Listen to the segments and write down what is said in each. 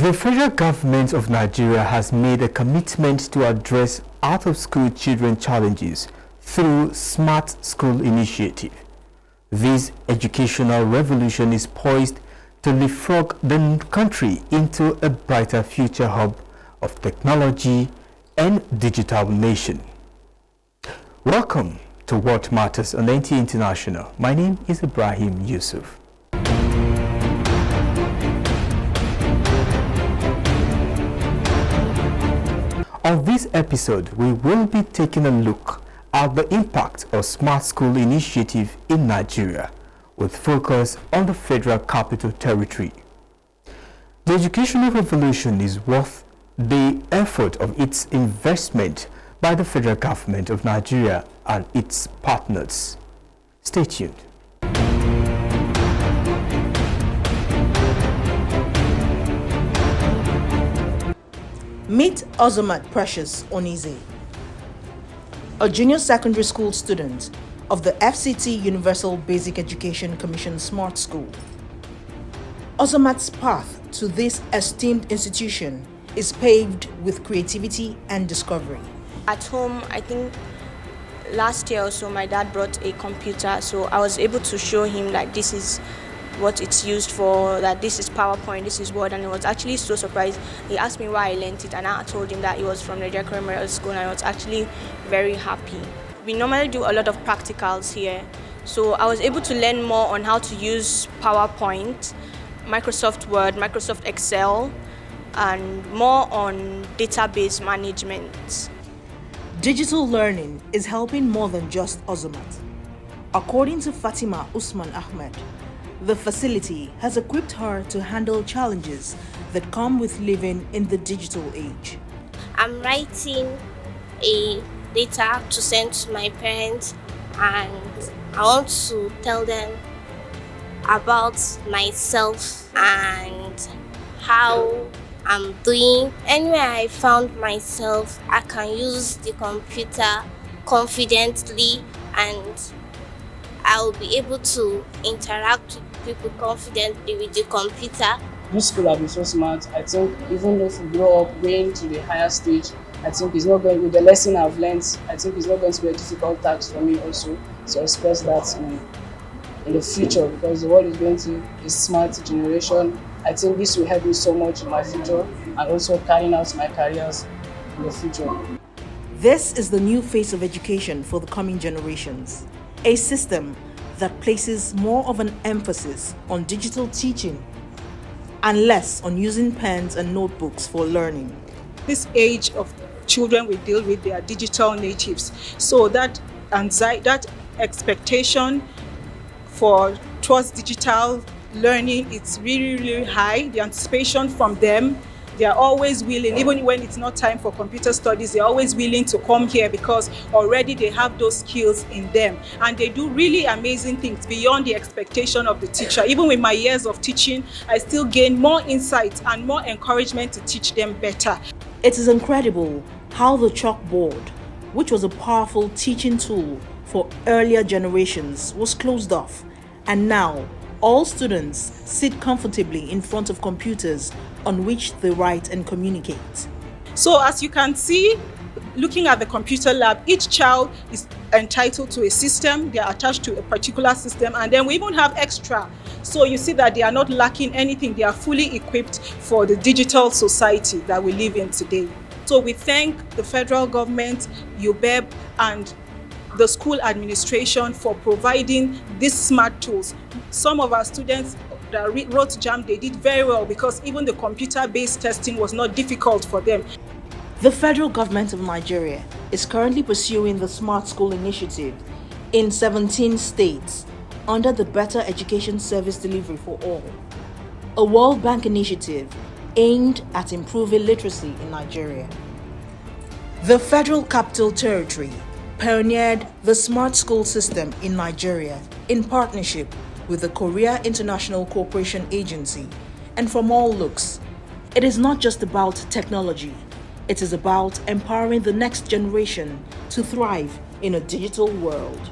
The federal government of Nigeria has made a commitment to address out-of-school children challenges through Smart School Initiative. This educational revolution is poised to leapfrog the country into a brighter future hub of technology and digital nation. Welcome to What Matters on NT International. My name is Ibrahim Yusuf. On this episode, we will be taking a look at the impact of Smart School Initiative in Nigeria, with focus on the Federal Capital Territory. The educational revolution is worth the effort of its investment by the federal government of Nigeria and its partners. Stay tuned. Meet Ozomat Precious Onize, a junior secondary school student of the FCT Universal Basic Education Commission Smart School. Ozomat's path to this esteemed institution is paved with creativity and discovery. At home, I think last year or so, my dad brought a computer, so I was able to show him that this is what it's used for, that this is PowerPoint, this is Word, and he was actually so surprised. He asked me why I learned it, and I told him that it was from Nigeria Memorial School, and I was actually very happy. We normally do a lot of practicals here, so I was able to learn more on how to use PowerPoint, Microsoft Word, Microsoft Excel, and more on database management. Digital learning is helping more than just Ozomat. According to Fatima Usman Ahmed, the facility has equipped her to handle challenges that come with living in the digital age. I'm writing a letter to send to my parents, and I want to tell them about myself and how I'm doing. Anywhere I found myself, I can use the computer confidently, and I'll be able to interact with people confidently with the computer. This school has been so smart. I think even if we grow up going to the higher stage, I think it's not going, with the lesson I've learned, I think it's not going to be a difficult task for me also to express that in the future, because the world is going to a smart generation. I think this will help me so much in my future and also carrying out my careers in the future. This is the new face of education for the coming generations. A system that places more of an emphasis on digital teaching and less on using pens and notebooks for learning. This age of children we deal with, they are digital natives. So that anxiety, that expectation towards digital learning, it's really high. The anticipation from them, they are always willing, even when it's not time for computer studies, they're always willing to come here because already they have those skills in them. And they do really amazing things beyond the expectation of the teacher. Even with my years of teaching, I still gain more insight and more encouragement to teach them better. It is incredible how the chalkboard, which was a powerful teaching tool for earlier generations, was closed off. And now, all students sit comfortably in front of computers on which they write and communicate. So as you can see, looking at the computer lab, each child is entitled to a system. They are attached to a particular system, and then we even have extra. So you see that they are not lacking anything. They are fully equipped for the digital society that we live in today. So we thank the federal government, UBEB, and the school administration for providing these smart tools. Some of our students that wrote JAMB, they did very well because even the computer-based testing was not difficult for them. The federal government of Nigeria is currently pursuing the Smart School Initiative in 17 states under the Better Education Service Delivery for All, a World Bank initiative aimed at improving literacy in Nigeria. The Federal Capital Territory pioneered the Smart School system in Nigeria in partnership with the Korea International Cooperation Agency. And from all looks, it is not just about technology, it is about empowering the next generation to thrive in a digital world.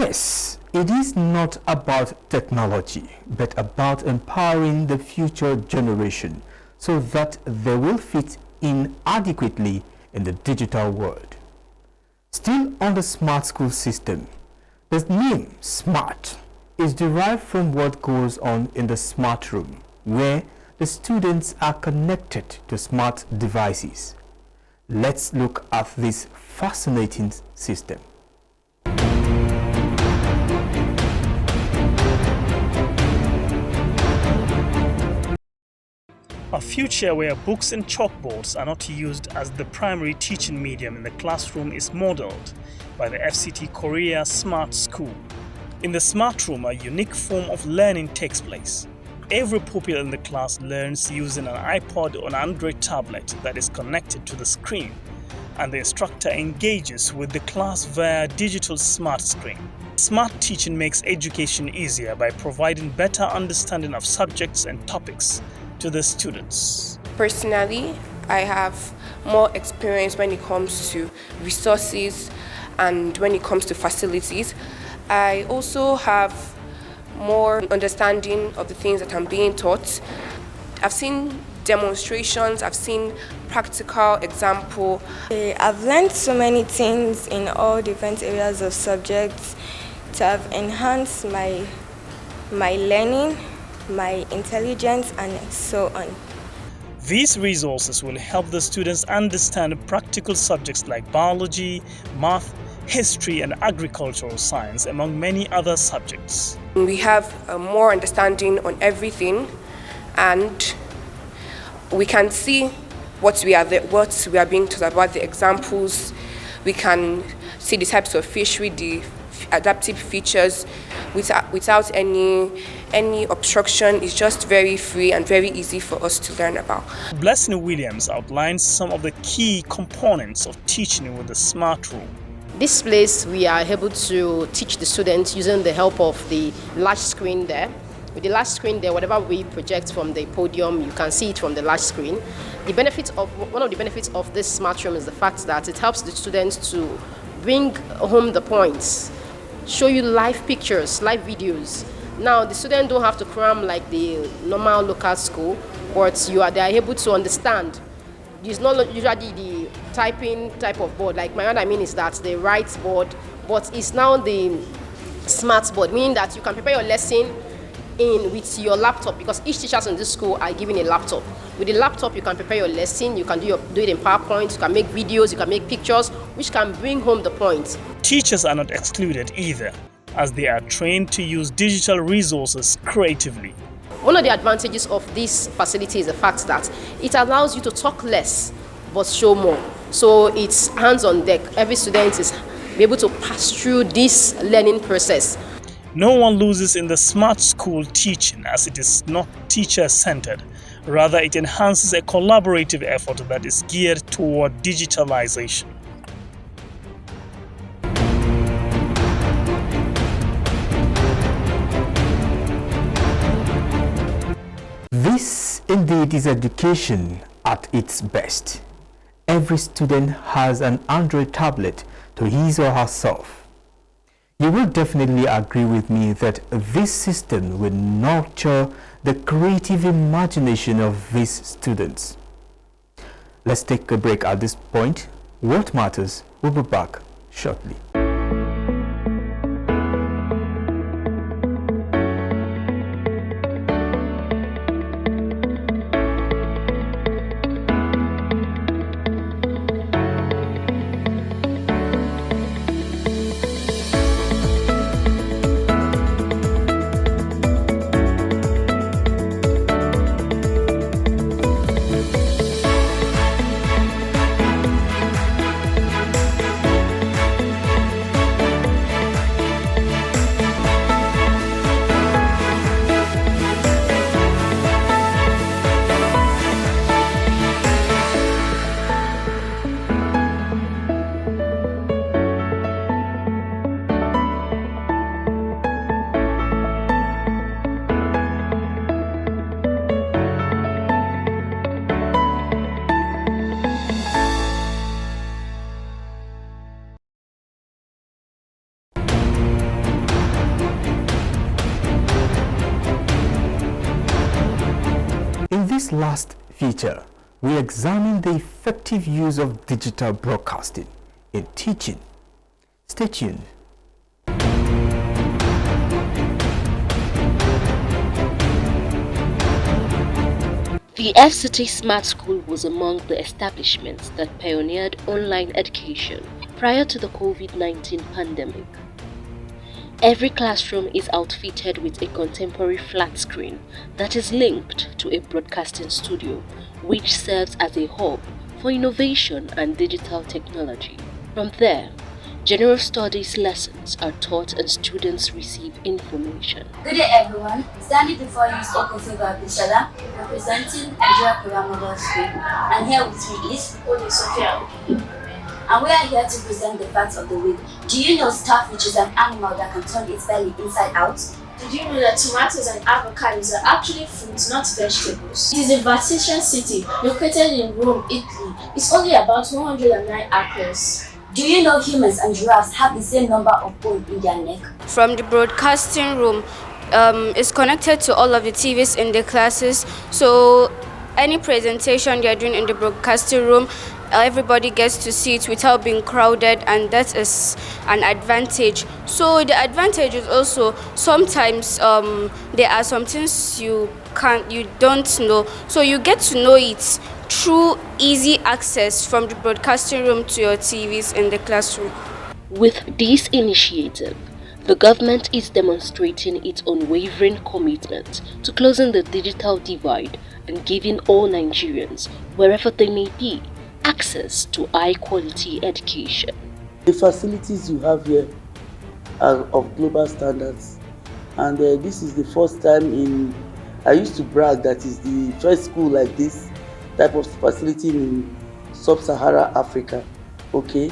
Yes, it is not about technology, but about empowering the future generation so that they will fit in adequately in the digital world. Still on the smart school system, the name SMART is derived from what goes on in the smart room, where the students are connected to smart devices. Let's look at this fascinating system. A future where books and chalkboards are not used as the primary teaching medium in the classroom is modeled by the FCT Korea Smart School. In the smart room, a unique form of learning takes place. Every pupil in the class learns using an iPod or an Android tablet that is connected to the screen, and the instructor engages with the class via digital smart screen. Smart teaching makes education easier by providing better understanding of subjects and topics to the students. Personally, I have more experience when it comes to resources and when it comes to facilities. I also have more understanding of the things that I'm being taught. I've seen demonstrations, I've seen practical example. I've learned so many things in all different areas of subjects to have enhanced my learning, my intelligence, and so on. These resources will help the students understand practical subjects like biology, math, history, and agricultural science, among many other subjects. We have more understanding on everything, and we can see what we are being taught about, the examples. We can see the types of fish with the adaptive features without any obstruction. It's just very free and very easy for us to learn about. Blessing Williams outlines some of the key components of teaching with the smart room. This place we are able to teach the students using the help of the large screen there. With the large screen there, whatever we project from the podium, you can see it from the large screen. One of the benefits of this smart room is the fact that it helps the students to bring home the points, show you live pictures, live videos. Now the students don't have to cram like the normal local school, but they are able to understand. It's not usually the typing type of board. Like what I mean is that the right board, but it's now the smart board, meaning that you can prepare your lesson with your laptop, because each teacher in this school are given a laptop. With the laptop, you can prepare your lesson, you can do it in PowerPoint, you can make videos, you can make pictures, which can bring home the point. Teachers are not excluded either, as they are trained to use digital resources creatively. One of the advantages of this facility is the fact that it allows you to talk less, but show more. So it's hands on deck. Every student is able to pass through this learning process. No one loses in the smart school teaching, as it is not teacher-centered. Rather, it enhances a collaborative effort that is geared toward digitalization. This indeed is education at its best. Every student has an Android tablet to his or herself. You will definitely agree with me that this system will nurture the creative imagination of these students. Let's take a break at this point. What Matters will be back shortly. In this last feature, we examine the effective use of digital broadcasting in teaching. Stay tuned. The FCT Smart School was among the establishments that pioneered online education prior to the COVID-19 pandemic. Every classroom is outfitted with a contemporary flat screen that is linked to a broadcasting studio, which serves as a hub for innovation and digital technology. From there, general studies lessons are taught and students receive information. Good day everyone, standing before you is Okofeva Bishala, representing Nigeria Program Model School, and here with me is Ode Sophia. And we are here to present the facts of the week. Do you know starfish is an animal that can turn its belly inside out? Did you know that tomatoes and avocados are actually fruits, not vegetables? It is a Vatican city located in Rome, Italy. It's only about 109 acres. Do you know humans and giraffes have the same number of bones in their neck? From the broadcasting room, it's connected to all of the TVs in the classes. So any presentation they're doing in the broadcasting room, everybody gets to see it without being crowded, and that is an advantage. So the advantage is also sometimes there are some things you don't know, so you get to know it through easy access from the broadcasting room to your TVs in the classroom. With this initiative, the government is demonstrating its unwavering commitment to closing the digital divide and giving all Nigerians, wherever they may be, access to high-quality education. The facilities you have here are of global standards, and this is the first time I used to brag that is the first school like this type of facility in sub-Saharan Africa, okay?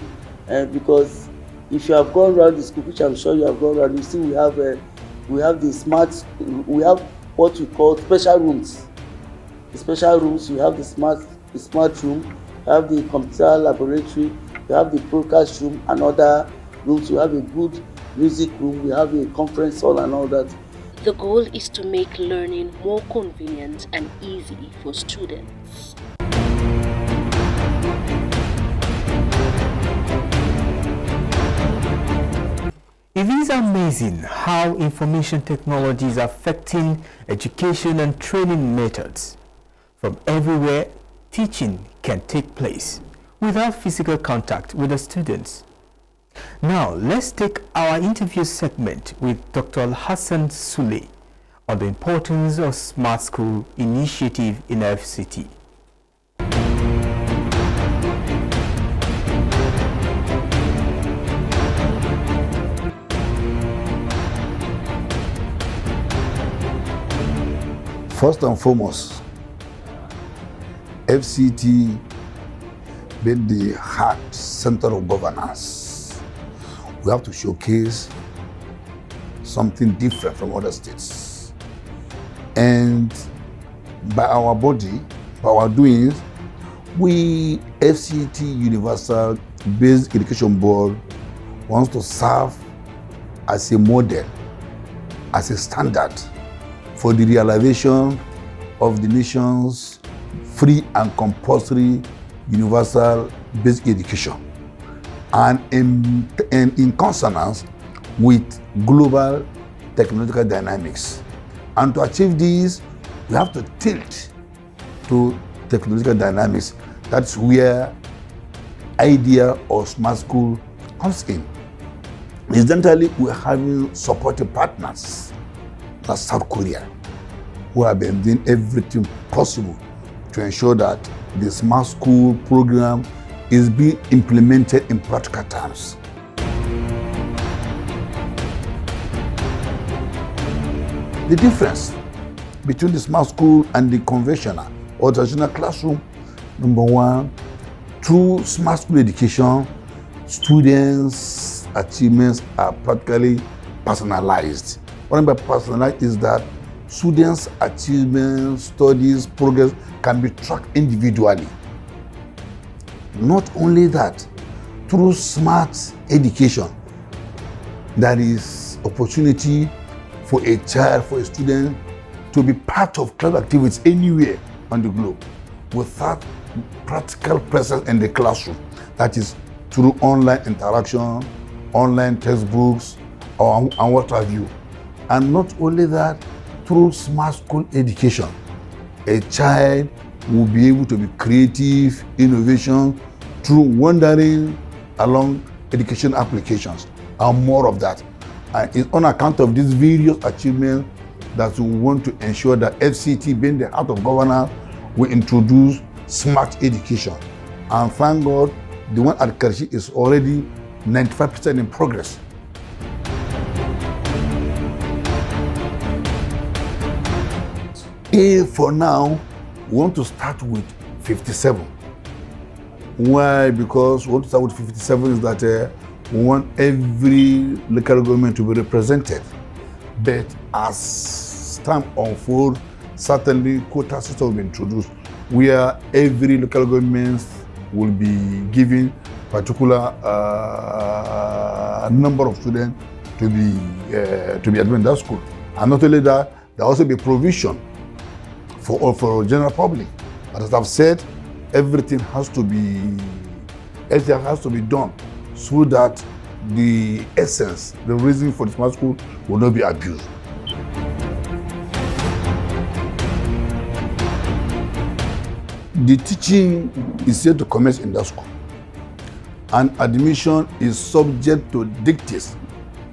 Because if you have gone around the school, which I'm sure you have gone around, you see we have what we call special rooms. The special rooms, you have the smart room, you have the computer laboratory, you have the broadcast room and other rooms, you have a good music room, we have a conference hall and all that. The goal is to make learning more convenient and easy for students. It is amazing how information technology is affecting education and training methods. From everywhere, teaching can take place without physical contact with the students. Now, let's take our interview segment with Dr. Hassan Sule on the importance of Smart School initiative in FCT. First and foremost, FCT being the heart center of governance, we have to showcase something different from other states. And by our body, by our doings, we, FCT Universal Basic Education Board, wants to serve as a model, as a standard for the realization of the nation's free and compulsory universal basic education, and in consonance with global technological dynamics. And to achieve this, we have to tilt to technological dynamics. That's where idea of smart school comes in. Incidentally, we're having supportive partners like South Korea, who have been doing everything possible to ensure that the smart school program is being implemented in practical terms. The difference between the smart school and the conventional or traditional classroom, number one, through smart school education, students' achievements are practically personalized. What I mean by personalized is that students' achievements, studies, progress can be tracked individually. Not only that, through smart education, there is opportunity for a child, for a student to be part of class activities anywhere on the globe without practical presence in the classroom. That is through online interaction, online textbooks, and what have you. And not only that, through smart school education, a child will be able to be creative, innovation, through wandering along education applications, and more of that. And it's on account of these various achievements that we want to ensure that FCT, being the heart of governance, will introduce smart education. And thank God, the one at Karshi is already 95% in progress. For now, we want to start with 57. Why? Because we want to start with 57 is that we want every local government to be represented. But as time unfolds, certainly quota system will be introduced where every local government will be given particular number of students to be admitted in that school. And not only that, there will also be provision for general public. But as I've said, everything has to be done so that the essence, the reason for the smart school will not be abused. The teaching is yet to commence in that school, and admission is subject to dictates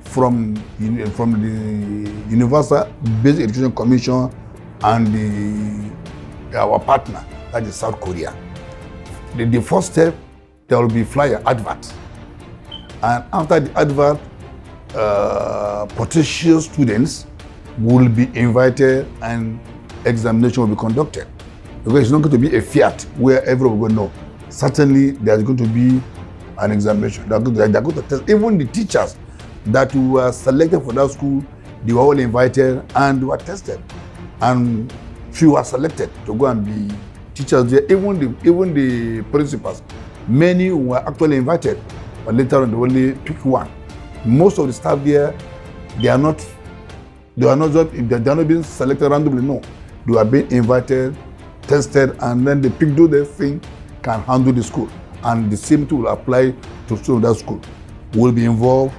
from the Universal Basic Education Commission and our partner, that is South Korea. The first step, there will be flyer advert, and after the advert, potential students will be invited and examination will be conducted. Because it's not going to be a fiat where everyone will know. Certainly, there's going to be an examination. They're going to test. Even the teachers that were selected for that school, they were all invited and were tested. And few were selected to go and be teachers there. Even the principals, many were actually invited, but later on they only pick one. Most of the staff there, they are not being selected randomly. No, they are being invited, tested, and then they pick those they think can handle the school. And the same thing will apply to students of that school. Will be involved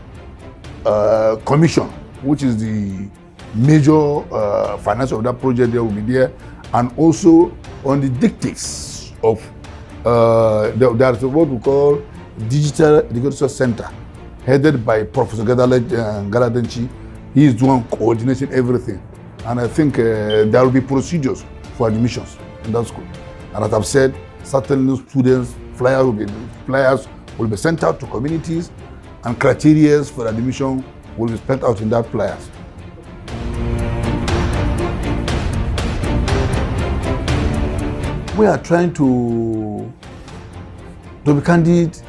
commission, which is the major finance of that project. There will be there, and also on the dictates of there's what we call Digital Education Center, headed by Professor Galadenchi. He is the one coordinating everything, and I think there will be procedures for admissions in that school. And as I've said, certain students, flyers will be sent out to communities, and criteria for admission will be spelled out in that flyers. We are trying to be candid.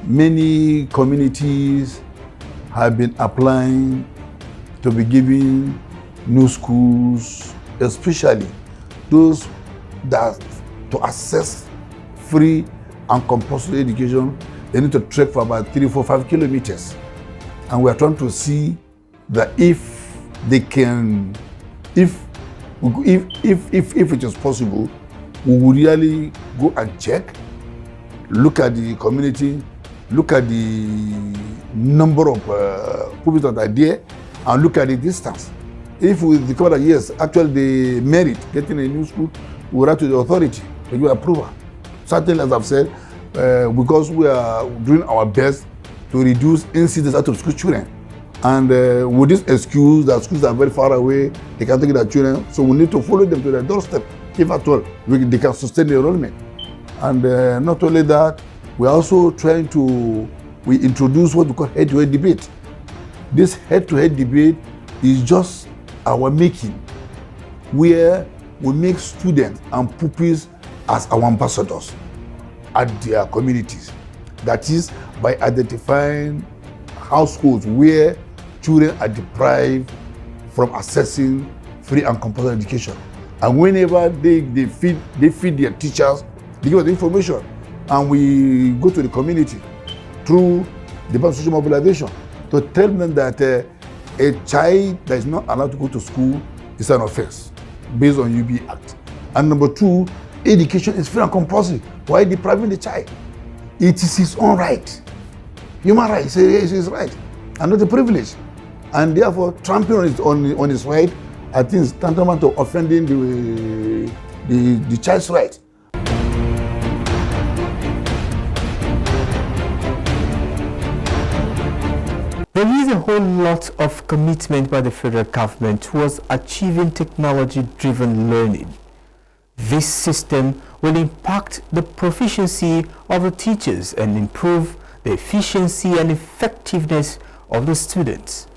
Many communities have been applying to be given new schools, especially those that to access free and compulsory education, they need to trek for about 3, 4, 5 kilometers. And we are trying to see that if they can, if it is possible, we will really go and check, look at the community, look at the number of pupils that are there, and look at the distance. If we discover that yes, actually they merit getting a new school, we write to the authority to give approval. Certainly, as I've said, because we are doing our best to reduce incidents out of school children. And with this excuse that schools are very far away, they can't take their children, so we need to follow them to their doorstep, if at all they can sustain the enrollment. And not only that, we're also trying to introduce what we call head-to-head debate. This head-to-head debate is just our making, where we make students and pupils as our ambassadors at their communities. That is by identifying households where children are deprived from accessing free and compulsory education. And whenever they feed their teachers, they give us the information. And we go to the community through the social mobilization to tell them that a child that is not allowed to go to school is an offense based on UB Act. And number two, education is free and compulsory. Why depriving the child? It is his own right. Human rights is his right and not a privilege. And therefore, trampling on his right, I think is tantamount to offending the child's right. There is a whole lot of commitment by the federal government towards achieving technology-driven learning. This system will impact the proficiency of the teachers and improve the efficiency and effectiveness of the students.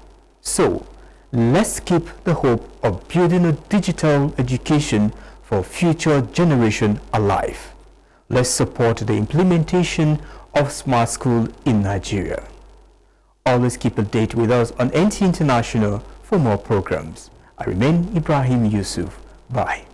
So, let's keep the hope of building a digital education for future generation alive. Let's support the implementation of Smart School in Nigeria. Always keep a date with us on NT International for more programs. I remain Ibrahim Yusuf. Bye.